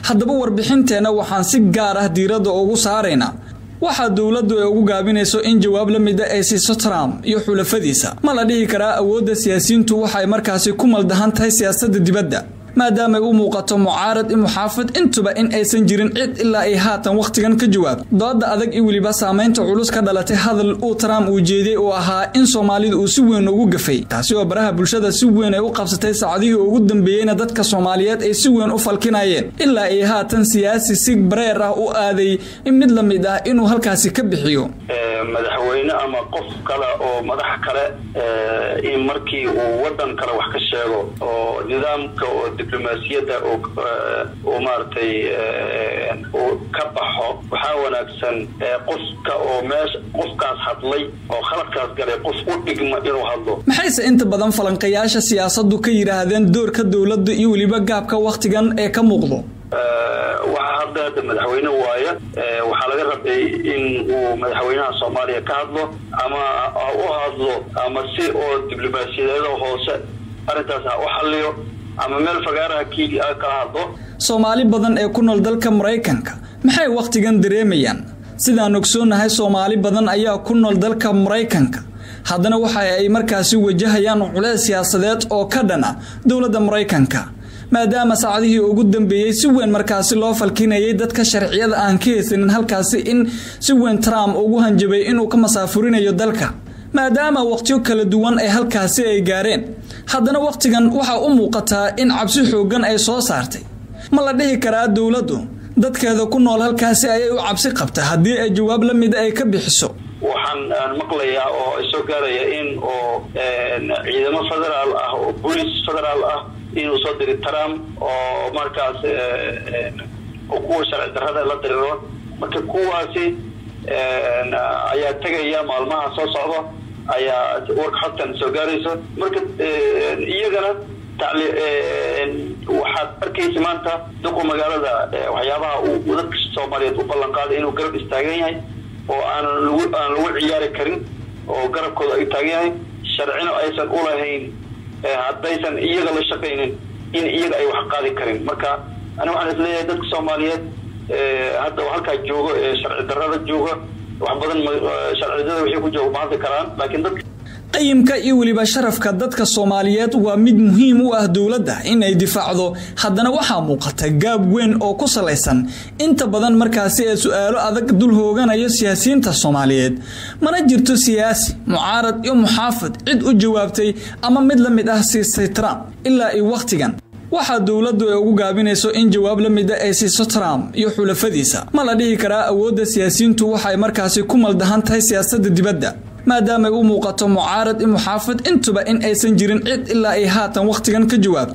haddaba warbixinteena waxaan si gaar ah diiradda ugu saaraynaa waxa dawladdu ay ugu gaabinayso in jawaab la mid ah ay siiso Trump iyo xulafadiisa ma la dhihi karaa awoodda siyaasiyiintu waxay markaasi ku maldahan tahay siyaasadda dibadda maadaama uu muuqato mucaarad iyo muxaafid intuba in aysan jirin cid ilaa ay haatan waqtigan ka jawaab dooda adag iyo waliba saameynta culus ka dhalatay hadal uu Trump uu jeeday oo ahaa in Soomaalidu uu si weyn ugu gafay taasi oo baraha bulshada si weyn ay u qabsatay saacadihii ugu dambeeyayna dadka Soomaaliyeed ay si weyn u falkinayeen ilaa ay haatan siyaasi si bareer ah u aaday in mid la mid ah inuu halkaasi ka bixiyo madaxweyne ama qof kale oo madax kale in markii uu wadan kale wax ka sheego oo nidaamka oo diblomaasiyadda oo maartay oo ka baxo waxa wanaagsan qofka oo qofkaas hadlay oo khaladkaas galay qof u dhigma inuu hadlo maxayse inta badan falanqayaasha siyaasaddu ka yiraahdeen doorka dawladda iyo waliba gaabka waqtigan ee ka muuqdo waxa hadda madaxweyne waaya waxa laga rabay in uu madaxweynaha Soomaaliya ka hadlo ama u hadlo ama si oo diblomaasiyadda hoose arintaas u xalliyo ama meel fagaaraha kiigi ka hadlo Soomaali badan ee ku nool dalka Mareykanka maxay waqtigan dareemayaan sidaan ogsoonahay Soomaali badan ayaa ku nool dalka Mareykanka haddana waxa ay markaasi wajahayaan culays siyaasadeed oo ka dhana dawladda Mareykanka maadaama saacadihii ugu dambeeyay si weyn markaasi loo falkinayay dadka sharciyada aan ka haysanin halkaasi in si weyn Trump ugu hanjabay inuu ka masaafurinayo dalka maadaama waqtiyo kala duwan ay halkaasi ay gaareen haddana waqtigan waxa u muuqataa in cabsi xoogan ay soo saartay ma la dhihi karaa dawladdu dadkeeda ku nool halkaasi ay u cabsi qabta haddii ay jawaab la mid ay ka bixiso waxaan maqlayaa oo soo gaaraya in oo ciidamo federaal ah oo police federaal ah inuu soo diray Trump oo markaas kuwa sharci darrada la diriro marka kuwaasi ayaa tagaya maalmaha soo socda ayaa warka xogtan soo gaarayso marka iyagana waxaad arkaysa maanta dadka magaalada waxyaabaha uu dadka Soomaaliyeed u ballan qaaday inuu garab istaagan yahay oo aan lagu ciyaari karin oo garabkooda ay taagan yahay sharcina aysan u lahayn haddaysan iyaga la shaqaynin in iyaga ay wax qaadi karin marka ana waxaan isleeyahay dadka Soomaaliyeed hadda halka joogo sharci darrada jooga wax badan sharciyada wixii ku joogo maanta karaan laakiin dadka qiyamka iyo waliba sharafka dadka Soomaaliyeed waa mid muhiim u ah dawladda in ay difaacdo haddana waxa muuqata gaab weyn oo ku saleysan inta badan markaasi ay su'aalo adag dul hooganayo siyaasiyiinta Soomaaliyeed mana jirto siyaasi mucaarad iyo muxaafid cid u jawaabtay ama mid la mid ah siisay Trump ilaa ay waqtigan waxa dawladdu ay ugu gaabinayso in jawaab la mid ah ay siiso Trump iyo xulafadiisa ma la dhihi karaa awoodda siyaasiyiintu waxay markaasi ku maldahan tahay siyaasadda dibadda maadaama uu muuqato mucaarad iyo muxaafid intuba in aysan jirin cid ilaa ay haatan waqtigan ka jawaab